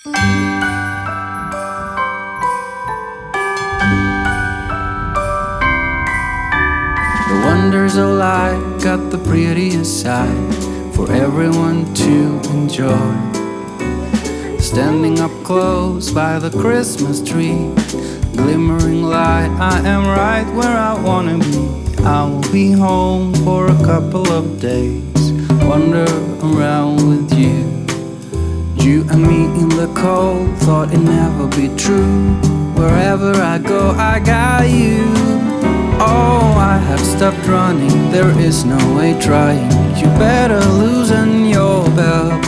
The wonders of life got the prettiest side for everyone to enjoy. Standing up close by the Christmas tree, glimmering light, I am right where I wanna be. I will be home for a couple of days, wander around with you. You and me in the cold, thought it'd never be true. Wherever I go, I got you. Oh, I have stopped running, there is no way trying. You better loosen your belt.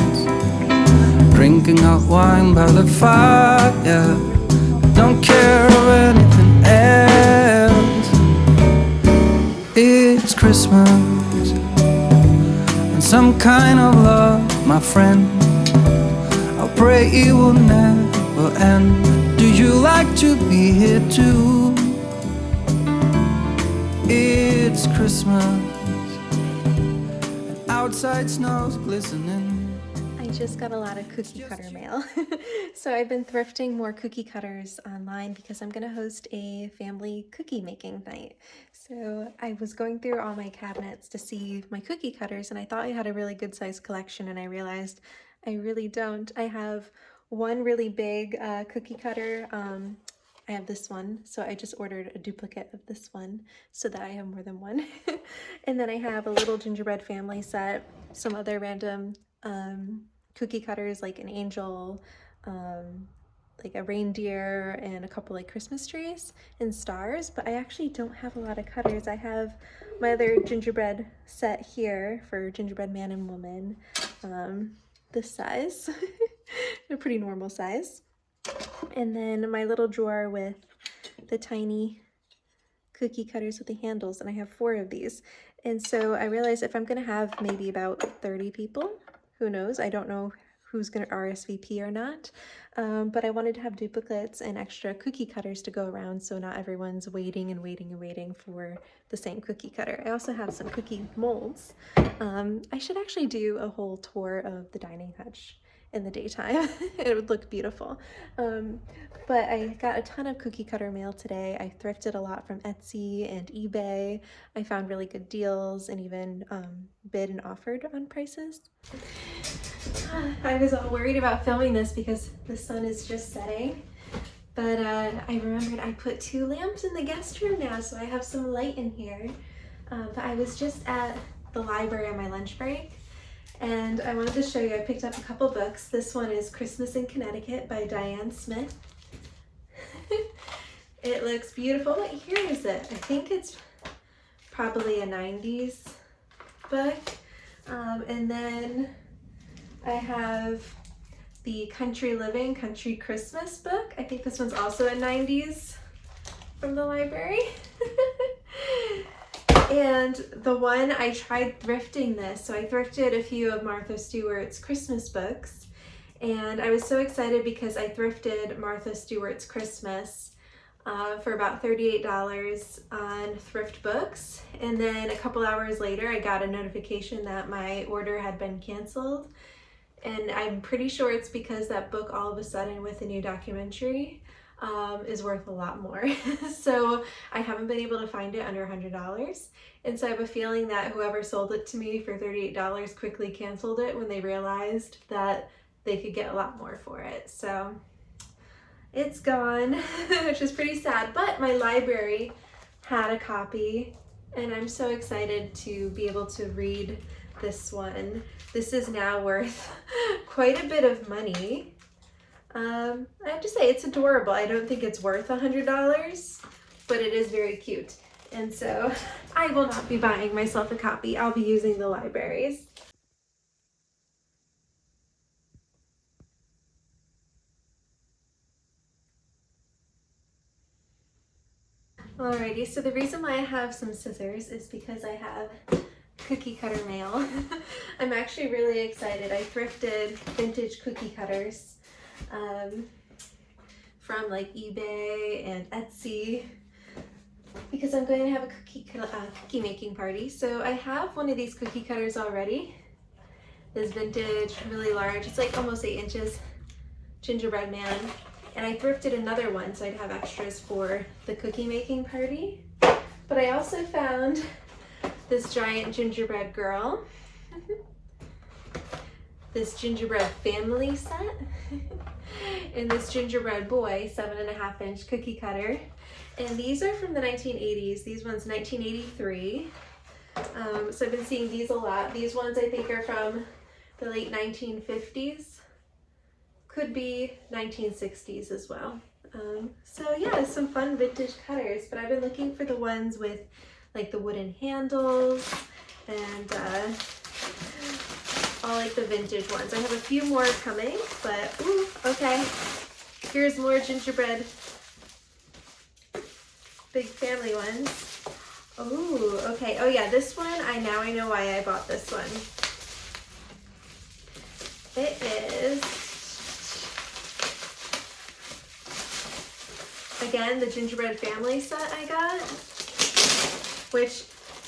Drinking hot wine by the fire, don't care of anything else. It's Christmas and some kind of love, my friend. I pray it will never end. Do you like to be here too? It's Christmas and outside snow's glistening. I just got a lot of cookie cutter mail. So I've been thrifting more cookie cutters online because I'm going to host a family cookie making night. So I was going through all my cabinets to see my cookie cutters, and I thought I had a really good size collection, and I realized I really don't. I have one really big cookie cutter. I have this one, so I just ordered a duplicate of this one so that I have more than one. And then I have a little gingerbread family set, some other random cookie cutters like an angel, like a reindeer, and a couple like Christmas trees and stars, but I actually don't have a lot of cutters. I have my other gingerbread set here for gingerbread man and woman, this size, a pretty normal size. And then my little drawer with the tiny cookie cutters with the handles, and I have 4 of these. And so I realized if I'm gonna have maybe about 30 people, who knows, I don't know who's gonna RSVP or not, but I wanted to have duplicates and extra cookie cutters to go around so not everyone's waiting and waiting and waiting for the same cookie cutter. I also have some cookie molds. I should actually do a whole tour of the dining hutch in the daytime. It would look beautiful. But I got a ton of cookie cutter mail today. I thrifted a lot from Etsy and eBay. I found really good deals and even bid and offered on prices. I was all worried about filming this because the sun is just setting, but I remembered I put 2 lamps in the guest room now, so I have some light in here. But I was just at the library on my lunch break, and I wanted to show you, I picked up a couple books. This one is Christmas in Connecticut by Diane Smith. It looks beautiful. What year is it? I think it's probably a 90s book. And then I have the Country Living, Country Christmas book. I think this one's also a 90s from the library. And the one, I tried thrifting this. So I thrifted a few of Martha Stewart's Christmas books. And I was so excited because I thrifted Martha Stewart's Christmas for about $38 on Thrift Books. And then a couple hours later, I got a notification that my order had been canceled. And I'm pretty sure it's because that book all of a sudden with a new documentary is worth a lot more. So I haven't been able to find it under $100. And so I have a feeling that whoever sold it to me for $38 quickly canceled it when they realized that they could get a lot more for it. So it's gone, which is pretty sad, but my library had a copy and I'm so excited to be able to read this one. This is now worth quite a bit of money. I have to say it's adorable. I don't think it's worth $100, but it is very cute. And so I will not be buying myself a copy. I'll be using the libraries. Alrighty, so the reason why I have some scissors is because I have cookie cutter mail. I'm actually really excited. I thrifted vintage cookie cutters from like eBay and Etsy because I'm going to have a cookie making party. So I have one of these cookie cutters already. This vintage, really large. It's like almost 8 inches. gingerbread man, and I thrifted another one so I'd have extras for the cookie making party. But I also found this giant gingerbread girl, this gingerbread family set, and this gingerbread boy 7.5-inch cookie cutter. And these are from the 1980s. These ones 1983. So I've been seeing these a lot. These ones I think are from the late 1950s. Could be 1960s as well. So yeah, some fun vintage cutters, but I've been looking for the ones with like the wooden handles and all like the vintage ones. I have a few more coming, but ooh, okay. Here's more gingerbread big family ones. Oh, okay. Oh yeah, this one, I know why I bought this one. It is, again, the gingerbread family set I got, which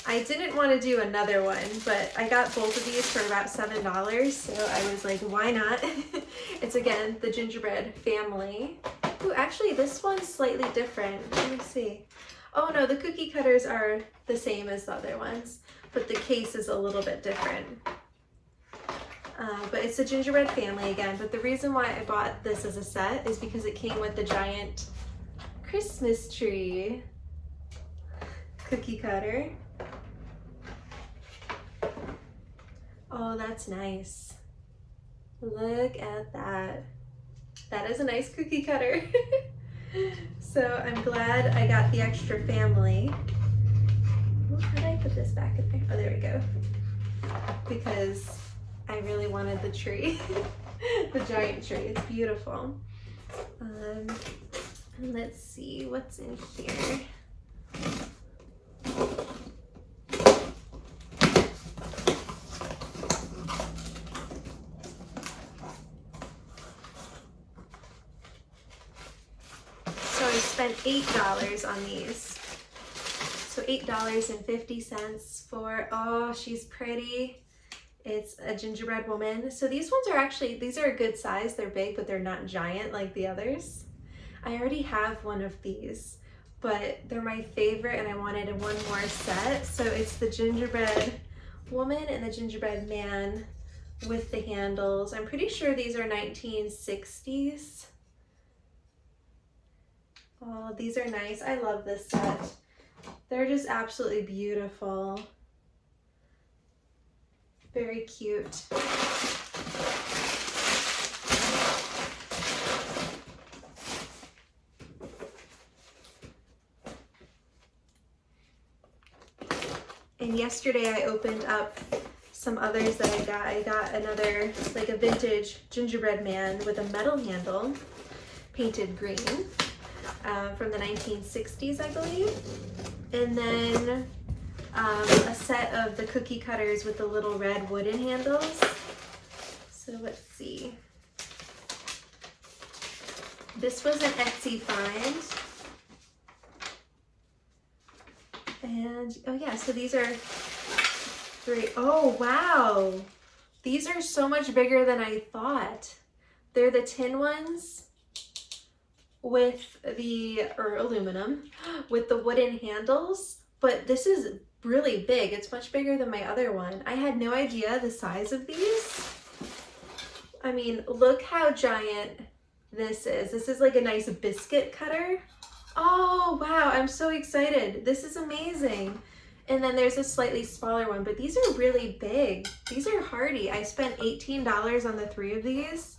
I didn't want to do another one, but I got both of these for about $7, so I was like, why not? It's again, the gingerbread family. Ooh, actually this one's slightly different. Let me see. Oh no, the cookie cutters are the same as the other ones, but the case is a little bit different. But it's a gingerbread family again, but the reason why I bought this as a set is because it came with the giant Christmas tree cookie cutter. Oh, that's nice. Look at that. That is a nice cookie cutter. So I'm glad I got the extra family. Well, how did I put this back in there? Oh, there we go. Because I really wanted the tree, the giant tree. It's beautiful. And let's see what's in here. So I spent $8 on these. So $8.50 for, oh, she's pretty. It's a gingerbread woman. So these ones are actually, these are a good size. They're big, but they're not giant like the others. I already have one of these, but they're my favorite and I wanted one more set. So it's the gingerbread woman and the gingerbread man with the handles. I'm pretty sure these are 1960s. Oh, these are nice. I love this set. They're just absolutely beautiful. Very cute. And yesterday I opened up some others that I got. I got another, like a vintage gingerbread man with a metal handle, painted green, from the 1960s, I believe. And then a set of the cookie cutters with the little red wooden handles. So let's see. This was an Etsy find. And, oh yeah, so these are three. Oh, wow. These are so much bigger than I thought. They're the tin ones with the, or aluminum, with the wooden handles. But this is really big. It's much bigger than my other one. I had no idea the size of these. I mean, look how giant this is. This is like a nice biscuit cutter. Oh, wow. I'm so excited. This is amazing. And then there's a slightly smaller one, but these are really big. These are hardy. I spent $18 on the 3 of these,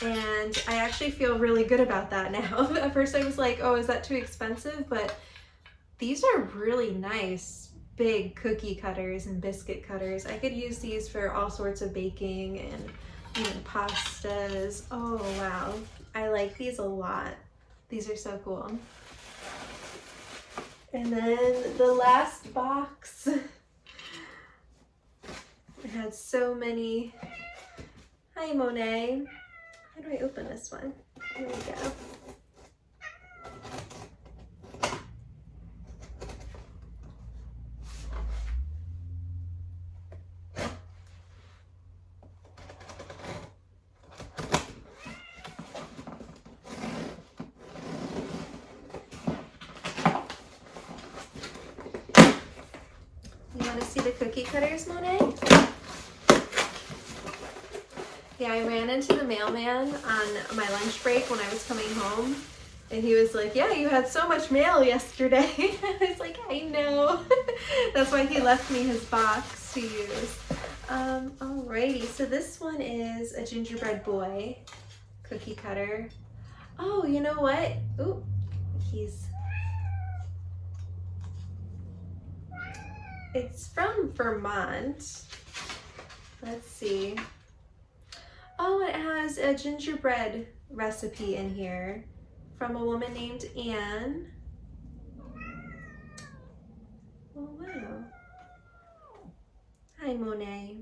and I actually feel really good about that now. At first I was like, oh, is that too expensive? But these are really nice, big cookie cutters and biscuit cutters. I could use these for all sorts of baking and even pastas. Oh, wow. I like these a lot. These are so cool. And then the last box. It had so many. Hi, Monet. How do I open this one? Here we go. see the cookie cutters, Monet? Yeah, I ran into the mailman on my lunch break when I was coming home, and he was like, yeah, you had so much mail yesterday. I was like, I know. That's why he left me his box to use. Alrighty, so this one is a gingerbread boy cookie cutter. Oh, you know what? Ooh, it's from Vermont. Let's see. Oh, it has a gingerbread recipe in here from a woman named Anne. Oh, wow. Hi, Monet.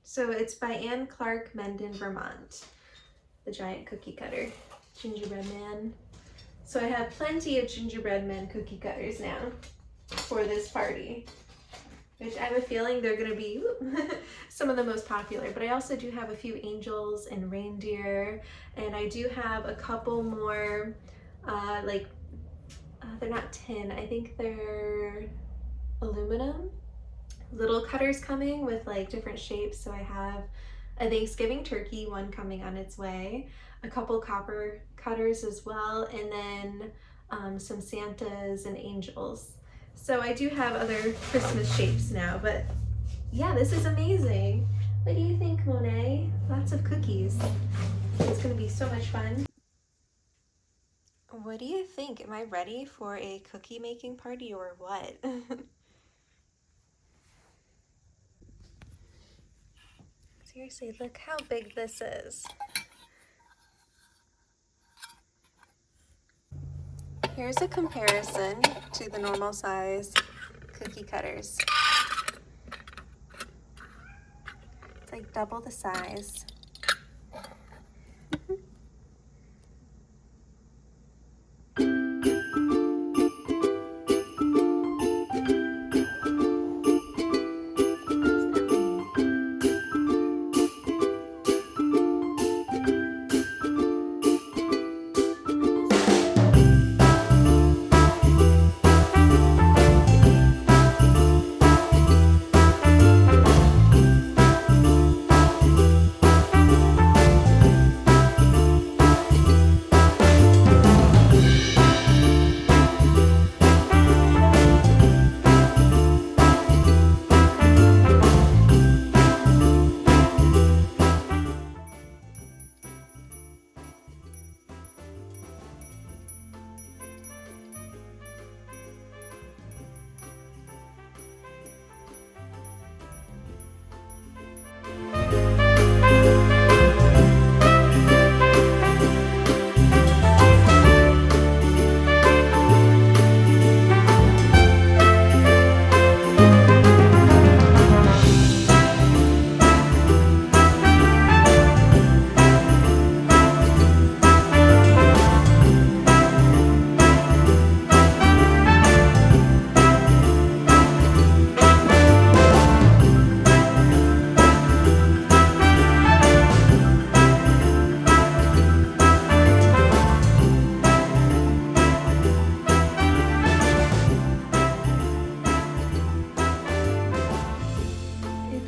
So it's by Anne Clark, Mendon, Vermont. The giant cookie cutter, gingerbread man. So I have plenty of gingerbread men cookie cutters now for this party, which I have a feeling they're gonna be some of the most popular. But I also do have a few angels and reindeer, and I do have a couple more, they're not tin, I think they're aluminum little cutters coming with like different shapes. So I have a Thanksgiving turkey one coming on its way, a couple copper cutters as well, and then some Santas and angels. So I do have other Christmas shapes now, but yeah, this is amazing. What do you think, Monet? Lots of cookies. It's gonna be so much fun. What do you think? Am I ready for a cookie making party or what? Seriously, look how big this is. Here's a comparison to the normal size cookie cutters. It's like double the size.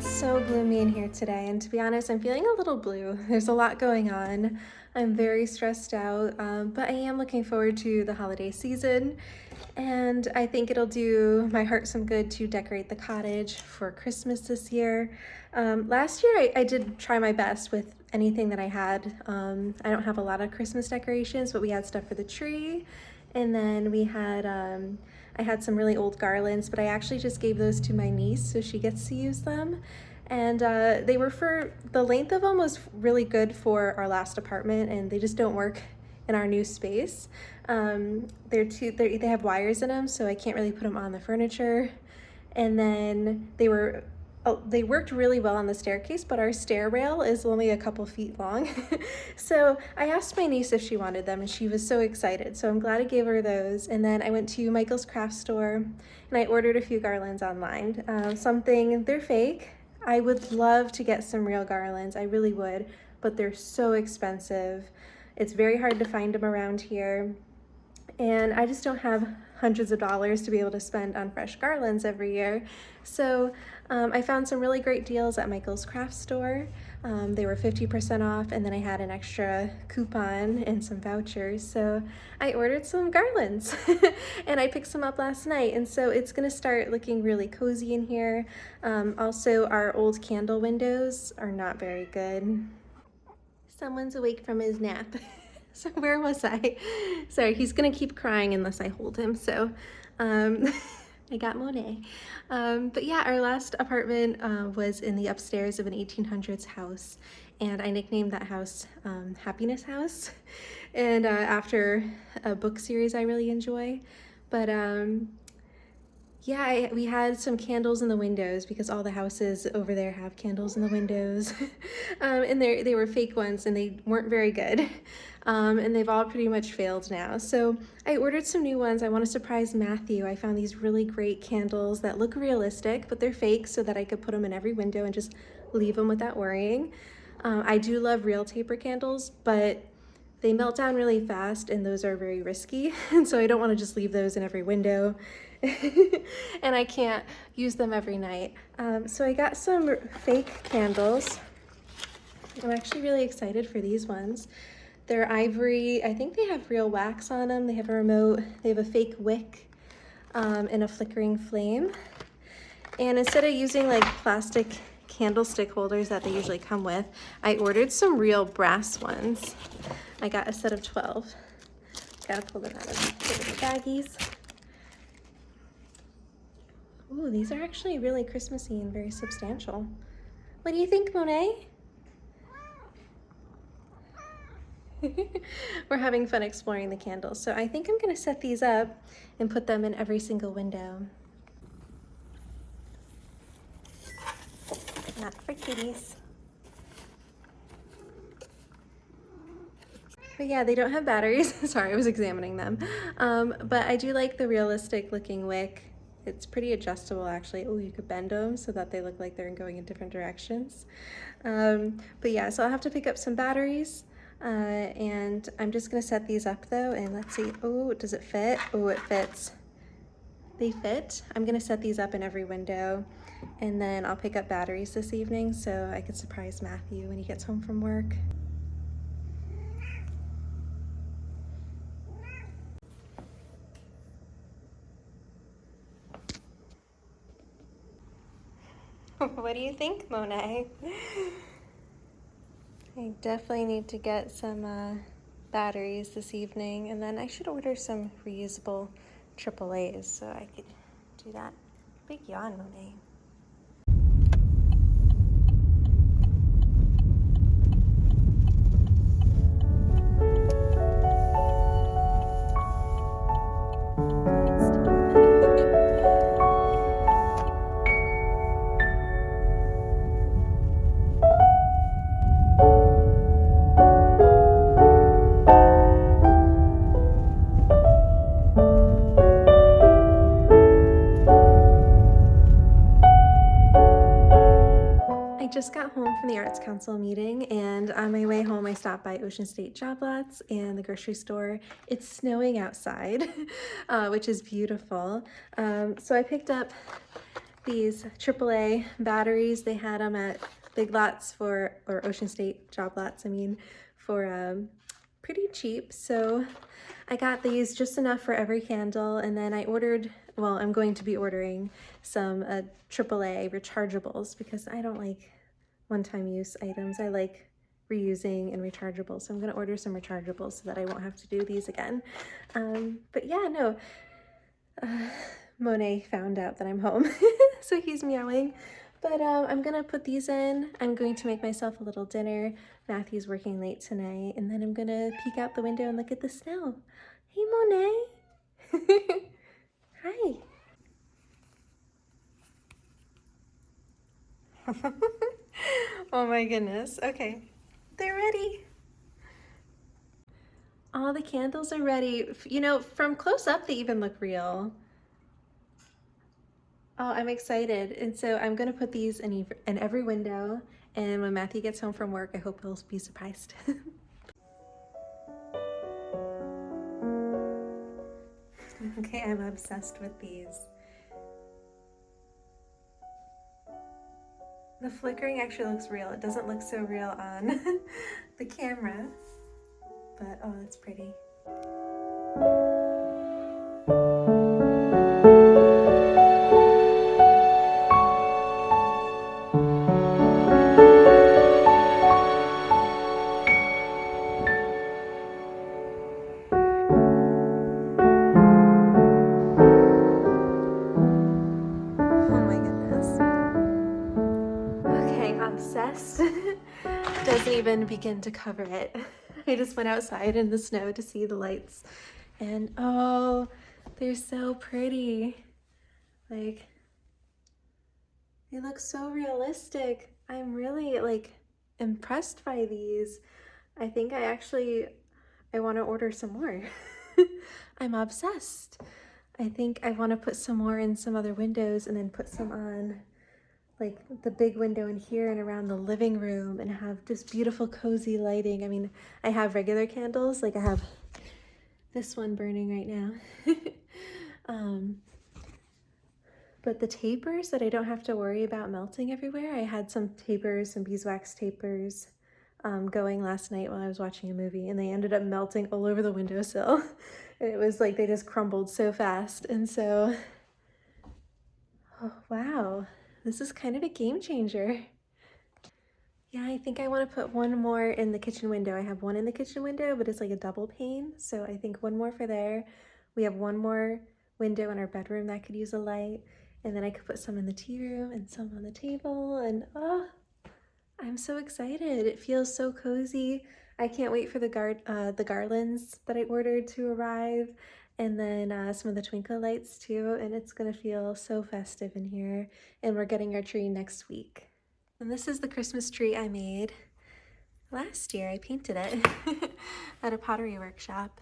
So gloomy in here today, and to be honest, I'm feeling a little blue. There's a lot going on. I'm very stressed out, but I am looking forward to the holiday season, and I think it'll do my heart some good to decorate the cottage for Christmas this year. Last year I did try my best with anything that I had. I don't have a lot of Christmas decorations, but we had stuff for the tree, and then we had I had some really old garlands, but I actually just gave those to my niece so she gets to use them. And they were the length of them was really good for our last apartment, and they just don't work in our new space. They have wires in them, so I can't really put them on the furniture. And then they worked really well on the staircase, but our stair rail is only a couple feet long. So I asked my niece if she wanted them, and she was so excited. So I'm glad I gave her those. And then I went to Michael's craft store, and I ordered a few garlands online. They're fake. I would love to get some real garlands, I really would, but they're so expensive. It's very hard to find them around here. And I just don't have hundreds of dollars to be able to spend on fresh garlands every year. So I found some really great deals at Michael's craft store. They were 50% off, and then I had an extra coupon and some vouchers. So I ordered some garlands and I picked some up last night. And so it's gonna start looking really cozy in here. Also, our old candle windows are not very good. Someone's awake from his nap. So where was I? Sorry, he's gonna keep crying unless I hold him. So I got Monet. But yeah, our last apartment was in the upstairs of an 1800s house, and I nicknamed that house Happiness House, and after a book series I really enjoy. But yeah, we had some candles in the windows because all the houses over there have candles in the windows. And they were fake ones and they weren't very good. And they've all pretty much failed now. So I ordered some new ones. I want to surprise Matthew. I found these really great candles that look realistic, but they're fake, so that I could put them in every window and just leave them without worrying. I do love real taper candles, but they melt down really fast and those are very risky. And so I don't want to just leave those in every window. And I can't use them every night. So I got some fake candles. I'm actually really excited for these ones. They're ivory. I think they have real wax on them. They have a remote. They have a fake wick and a flickering flame. And instead of using like plastic candlestick holders that they usually come with, I ordered some real brass ones. I got a set of 12. Gotta pull them out of the baggies. Ooh, these are actually really Christmassy and very substantial. What do you think, Monet? We're having fun exploring the candles. So I think I'm gonna set these up and put them in every single window. Not for kitties. But yeah, they don't have batteries. Sorry, I was examining them. But I do like the realistic looking wick. It's pretty adjustable actually. Oh, you could bend them so that they look like they're going in different directions. But yeah, so I'll have to pick up some batteries. And I'm just gonna set these up though, and let's see. Oh, does it fit? Oh, it fits. They fit. I'm gonna set these up in every window, and then I'll pick up batteries this evening so I can surprise Matthew when he gets home from work. What do you think, Monet? I definitely need to get some batteries this evening, and then I should order some reusable AAAs so I could do that. Big yawn, Monet. I just got home from the Arts Council meeting, and on my way home I stopped by Ocean State Job Lots and the grocery store. It's snowing outside, which is beautiful. So I picked up these AAA batteries. They had them at Big Lots or Ocean State Job Lots, I mean, for pretty cheap. So I got these just enough for every candle, and then I ordered, well, I'm going to be ordering some AAA rechargeables because I don't like one-time use items. I like reusing and rechargeables. So I'm gonna order some rechargeables so that I won't have to do these again. But yeah, no, Monet found out that I'm home, so he's meowing. But I'm gonna put these in. I'm going to make myself a little dinner. Matthew's working late tonight, and then I'm gonna peek out the window and look at the snow. Hey, Monet. Hi. Oh my goodness. Okay, they're ready. All the candles are ready. You know, from close up, they even look real. Oh, I'm excited. And so I'm gonna put these in every window. And when Matthew gets home from work, I hope he'll be surprised. Okay, I'm obsessed with these. The flickering actually looks real. It doesn't look so real on the camera, but oh, it's pretty. Oh my goodness. Okay, obsessed. Doesn't even begin to cover it. I just went outside in the snow to see the lights, and oh, they're so pretty. Like, they look so realistic. I'm really like impressed by these. I think I want to order some more. I'm obsessed. I think I want to put some more in some other windows and then put some on like the big window in here and around the living room and have just beautiful cozy lighting. I mean, I have regular candles, like I have this one burning right now. um, but the tapers that I don't have to worry about melting everywhere, I had some tapers, some beeswax tapers going last night while I was watching a movie, and they ended up melting all over the windowsill. And it was like they just crumbled so fast. And so, oh wow, this is kind of a game changer. Yeah, I think I want to put one more in the kitchen window. I have one in the kitchen window, but it's like a double pane. So I think one more for there. We have one more window in our bedroom that could use a light. And then I could put some in the tea room and some on the table. And oh, I'm so excited. It feels so cozy. I can't wait for the garlands that I ordered to arrive. And then some of the twinkle lights too. And it's gonna feel so festive in here. And we're getting our tree next week. And this is the Christmas tree I made last year. I painted it at a pottery workshop.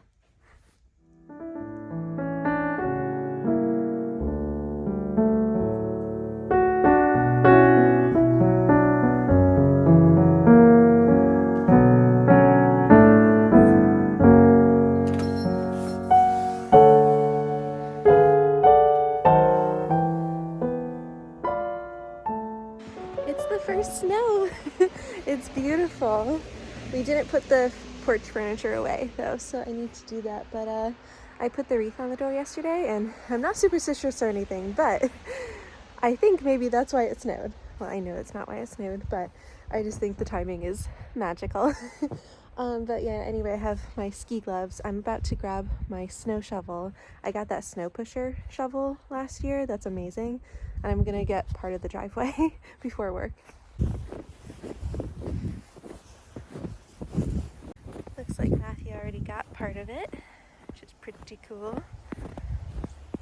It's the first snow. It's beautiful. We didn't put the porch furniture away though, so I need to do that. But I put the wreath on the door yesterday, and I'm not superstitious or anything, but I think maybe that's why it snowed. Well, I know it's not why it snowed, but I just think the timing is magical. But yeah, anyway, I have my ski gloves. I'm about to grab my snow shovel. I got that snow pusher shovel last year. That's amazing. And I'm gonna get part of the driveway before work. Looks like Matthew already got part of it, which is pretty cool.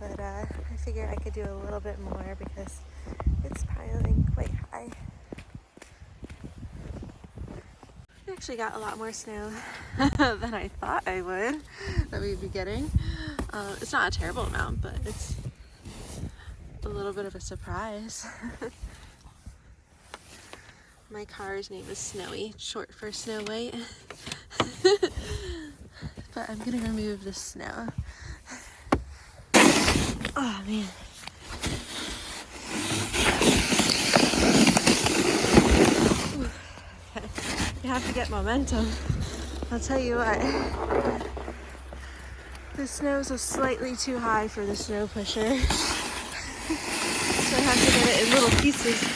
But I figured I could do a little bit more because it's piling quite high. We actually got a lot more snow than I thought I would, that we'd be getting. It's not a terrible amount, but it's a little bit of a surprise. My car's name is Snowy, short for Snow White. But I'm gonna remove the snow. Oh man. You have to get momentum. I'll tell you what. The snow's slightly too high for the snow pusher. So I have to get it in little pieces.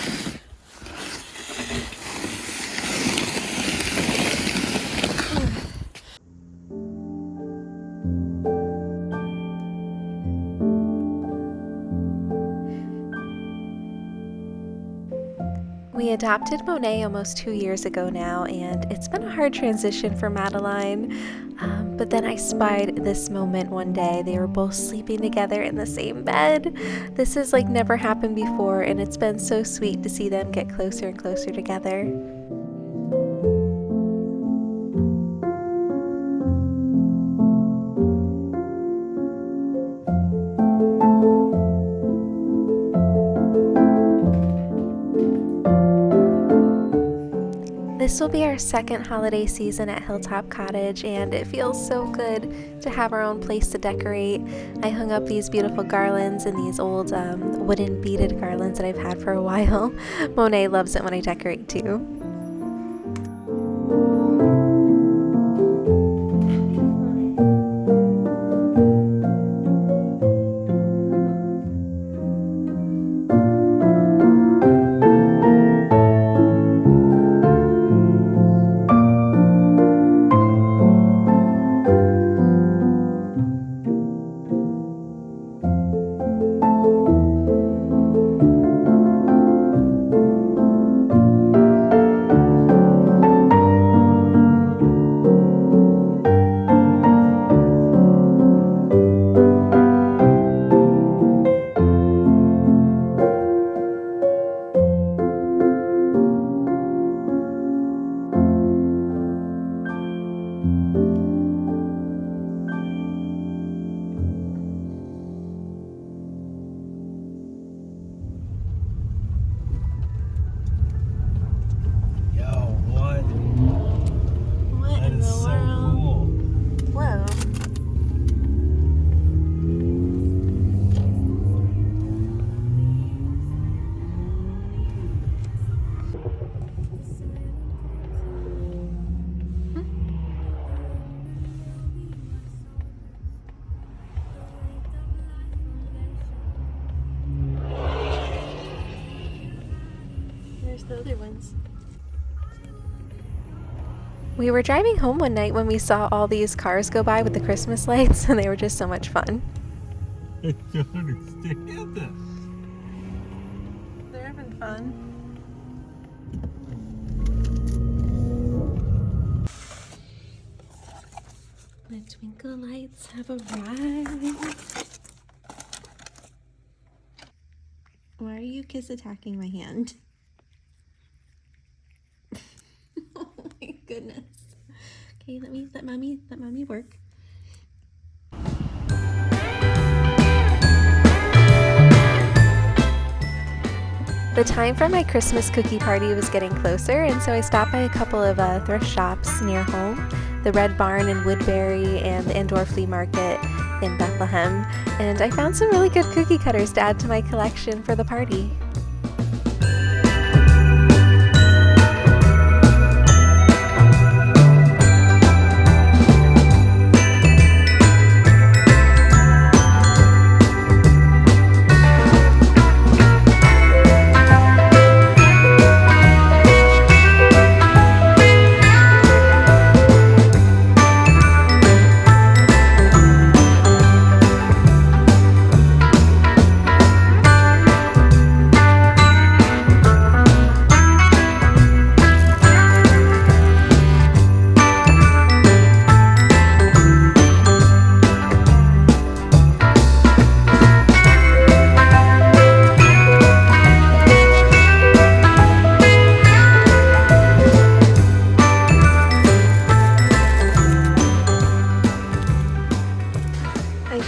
We adopted Monet almost 2 years ago now, and it's been a hard transition for Madeline. But then I spied this moment one day. They were both sleeping together in the same bed. This has like never happened before, and it's been so sweet to see them get closer and closer together. This will be our second holiday season at Hill Top Cottage, and it feels so good to have our own place to decorate. I hung up these beautiful garlands and these old wooden beaded garlands that I've had for a while. Monet loves it when I decorate too. There's the other ones. We were driving home one night when we saw all these cars go by with the Christmas lights, and they were just so much fun. I don't understand this. They're having fun. The twinkle lights have arrived. Why are you kiss attacking my hand? Oh my goodness. Okay, let mommy work. The time for my Christmas cookie party was getting closer, and so I stopped by a couple of thrift shops near home, the Red Barn in Woodbury and the Indoor Flea Market in Bethlehem, and I found some really good cookie cutters to add to my collection for the party.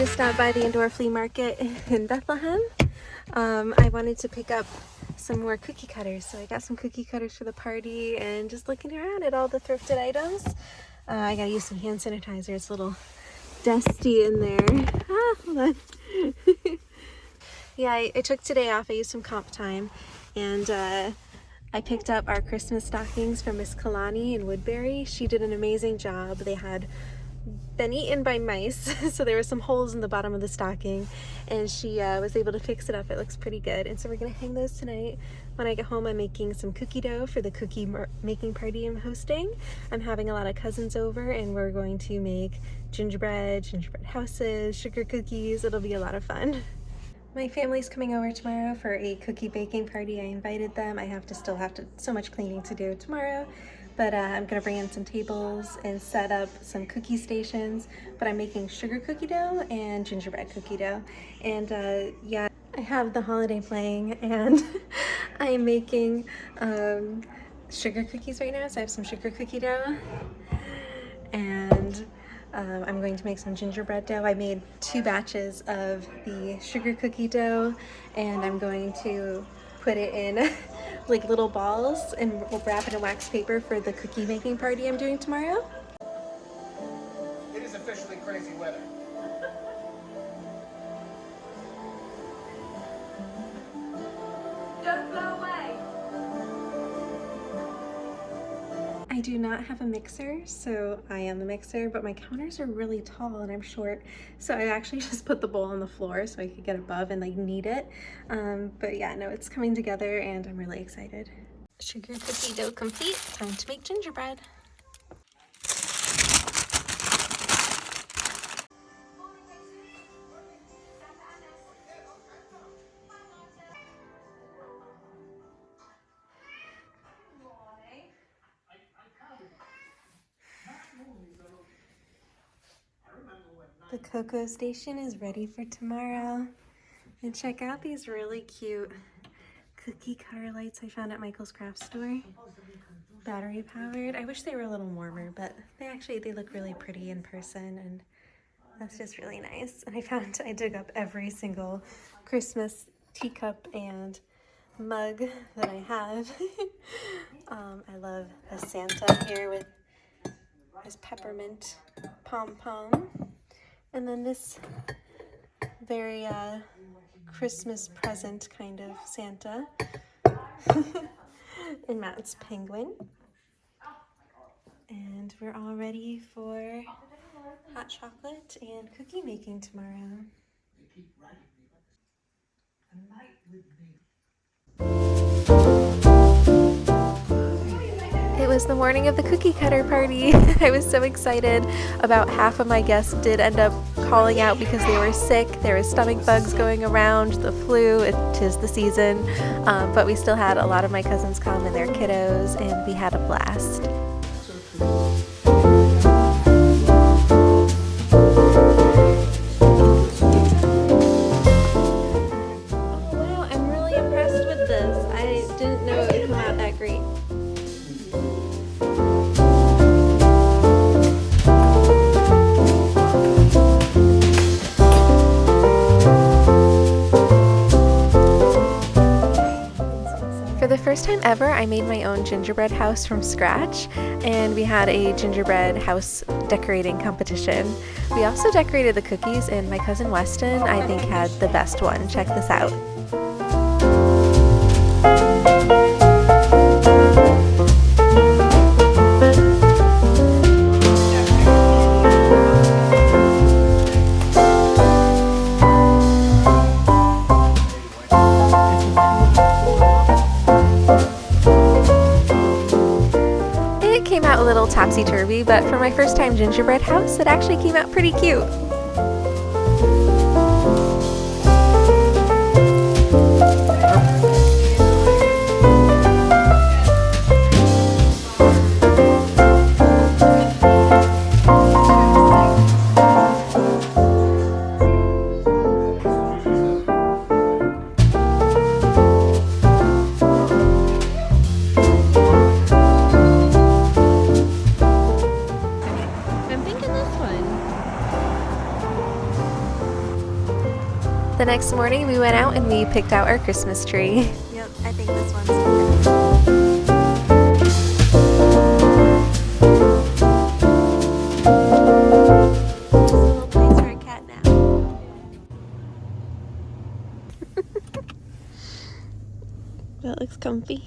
Stopped by the Indoor Flea Market in Bethlehem. I wanted to pick up some more cookie cutters, so I got some cookie cutters for the party, and just looking around at all the thrifted items. I gotta use some hand sanitizer. It's a little dusty in there. Hold on. Yeah, I took today off. I used some comp time, and I picked up our Christmas stockings from Miss Kalani in Woodbury. She did an amazing job. They had been eaten by mice, so there were some holes in the bottom of the stocking, and she was able to fix it up. It looks pretty good, and so we're gonna hang those tonight. When I get home, I'm making some cookie dough for the cookie making party I'm hosting. I'm having a lot of cousins over, and we're going to make gingerbread houses, sugar cookies. It'll be a lot of fun. My family's coming over tomorrow for a cookie baking party. I invited them. I still have so much cleaning to do tomorrow. But I'm gonna bring in some tables and set up some cookie stations. But I'm making sugar cookie dough and gingerbread cookie dough. And yeah, I have the holiday playing, and I'm making sugar cookies right now. So I have some sugar cookie dough, and I'm going to make some gingerbread dough. I made 2 batches of the sugar cookie dough, and I'm going to put it in like little balls and we'll wrap it in wax paper for the cookie making party I'm doing tomorrow. It is officially crazy weather. Don't blow away. I do not have a mixer, so I am the mixer, but my counters are really tall and I'm short, so I actually just put the bowl on the floor so I could get above and like knead it. But yeah, no, it's coming together and I'm really excited. Sugar cookie dough complete. Time to make gingerbread. The cocoa station is ready for tomorrow. And check out these really cute cookie cutter lights I found at Michael's craft store. Battery powered. I wish they were a little warmer, but they look really pretty in person, and that's just really nice. And I dug up every single Christmas teacup and mug that I have. I love a Santa here with his peppermint pom-pom. And then this very Christmas present kind of Santa. And Matt's penguin. And we're all ready for hot chocolate and cookie making tomorrow. It was the morning of the cookie cutter party. I was so excited. About half of my guests did end up calling out because they were sick. There was stomach bugs going around, the flu, it is the season. But we still had a lot of my cousins come and their kiddos, and we had a blast. Oh wow, I'm really impressed with this. I didn't know it would come out that great. For the first time ever, I made my own gingerbread house from scratch, and we had a gingerbread house decorating competition. We also decorated the cookies, and my cousin Weston, I think, had the best one. Check this out. Came out a little topsy-turvy, but for my first time gingerbread house, it actually came out pretty cute. The next morning we went out and we picked out our Christmas tree. Yep, I think this one's good. There's a little place for a cat now. That looks comfy.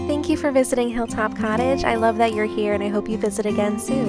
Thank you for visiting Hill Top Cottage. I love that you're here, and I hope you visit again soon.